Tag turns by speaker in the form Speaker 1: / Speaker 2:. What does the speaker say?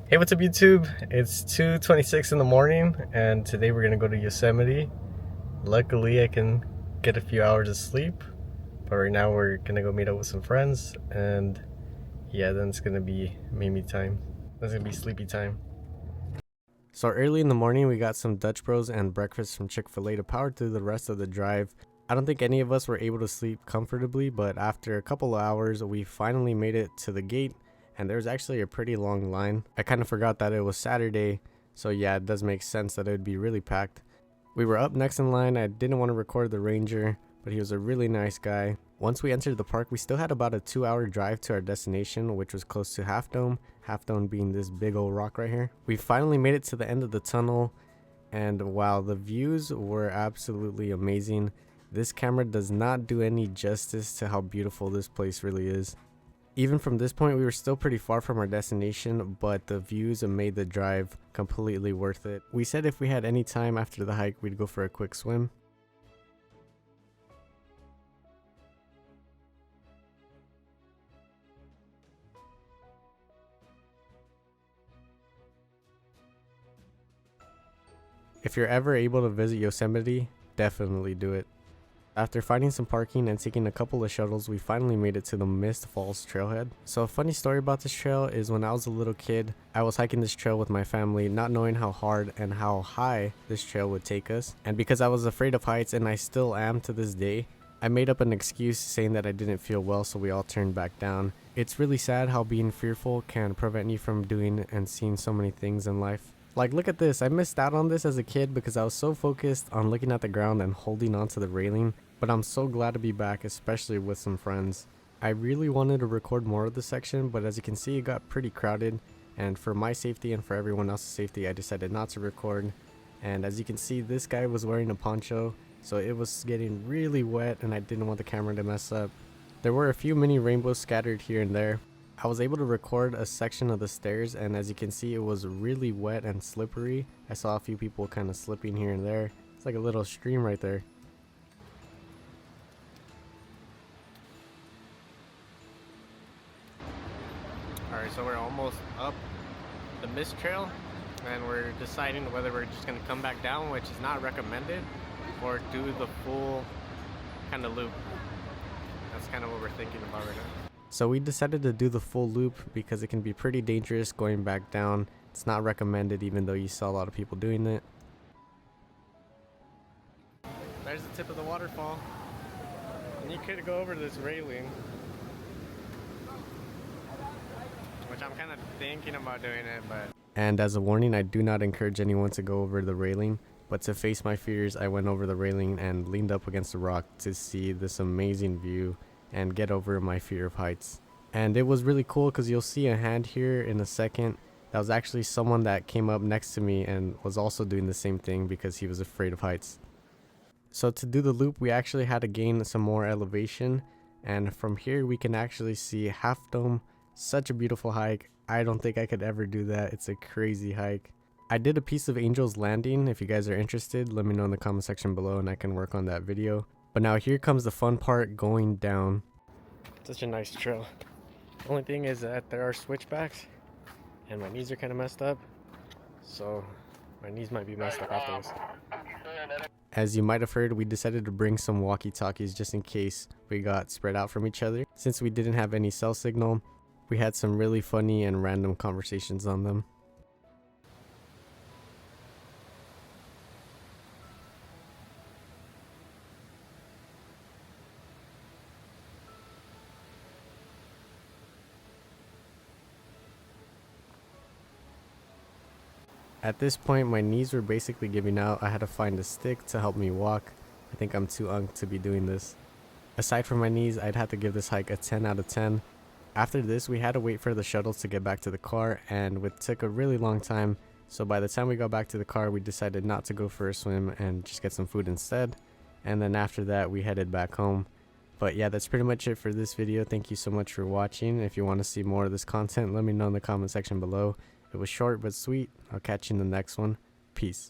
Speaker 1: Hey, what's up YouTube? It's 2:26 in the morning and today we're gonna go to Yosemite. Luckily I can get a few hours of sleep, but right now we're gonna go meet up with some friends and yeah, then it's gonna be Mimi time. That's gonna be sleepy time. So early in the morning we got some Dutch Bros and breakfast from Chick-fil-A to power through the rest of the drive. I don't think any of us were able to sleep comfortably, but after a couple of hours we finally made it to the gate. And there's actually a pretty long line. I kind of forgot that it was Saturday, so yeah, it does make sense that it would be really packed. We were up next in line. I didn't want to record the ranger, but he was a really nice guy. Once we entered the park, we still had about a 2-hour drive to our destination, which was close to Half Dome being this big old rock right here. We finally made it to the end of the tunnel, and wow, the views were absolutely amazing. This camera does not do any justice to how beautiful this place really is. Even from this point, we were still pretty far from our destination, but the views made the drive completely worth it. We said if we had any time after the hike, we'd go for a quick swim. If you're ever able to visit Yosemite, definitely do it. After finding some parking and taking a couple of shuttles, we finally made it to the Mist Falls trailhead. So a funny story about this trail is when I was a little kid, I was hiking this trail with my family, not knowing how hard and how high this trail would take us. And because I was afraid of heights, and I still am to this day, I made up an excuse saying that I didn't feel well, so we all turned back down. It's really sad how being fearful can prevent you from doing and seeing so many things in life. Like, look at this. I missed out on this as a kid because I was so focused on looking at the ground and holding onto the railing. But I'm so glad to be back, especially with some friends. I really wanted to record more of this section, but as you can see, it got pretty crowded. And for my safety and for everyone else's safety, I decided not to record. And as you can see, this guy was wearing a poncho, so it was getting really wet and I didn't want the camera to mess up. There were a few mini rainbows scattered here and there. I was able to record a section of the stairs, and as you can see, it was really wet and slippery. I saw a few people kind of slipping here and there. It's like a little stream right there. Alright, so we're almost up the mist trail, and we're deciding whether we're just going to come back down, which is not recommended, or do the full kind of loop. That's kind of what we're thinking about right now. So we decided to do the full loop because it can be pretty dangerous going back down. It's not recommended, even though you saw a lot of people doing it. There's the tip of the waterfall. And you could go over this railing, which I'm kind of thinking about doing it, but... And as a warning, I do not encourage anyone to go over the railing, but to face my fears, I went over the railing and leaned up against the rock to see this amazing view and get over my fear of heights. And it was really cool because you'll see a hand here in a second. That was actually someone that came up next to me and was also doing the same thing because he was afraid of heights. So to do the loop, we actually had to gain some more elevation, and from here we can actually see Half Dome. Such a beautiful hike. I don't think I could ever do that. It's a crazy hike. I did a piece of Angel's Landing. If you guys are interested, let me know in the comment section below and I can work on that video. But now here comes the fun part, going down. Such a nice trail. The only thing is that there are switchbacks and my knees are kind of messed up. So my knees might be messed up after this. As you might have heard, we decided to bring some walkie-talkies just in case we got spread out from each other. Since we didn't have any cell signal, we had some really funny and random conversations on them. At this point, my knees were basically giving out. I had to find a stick to help me walk. I think I'm too young to be doing this. Aside from my knees, I'd have to give this hike a 10 out of 10. After this, we had to wait for the shuttles to get back to the car, and it took a really long time. So by the time we got back to the car, we decided not to go for a swim and just get some food instead. And then after that, we headed back home. But yeah, that's pretty much it for this video. Thank you so much for watching. If you want to see more of this content, let me know in the comment section below. It was short but sweet. I'll catch you in the next one. Peace.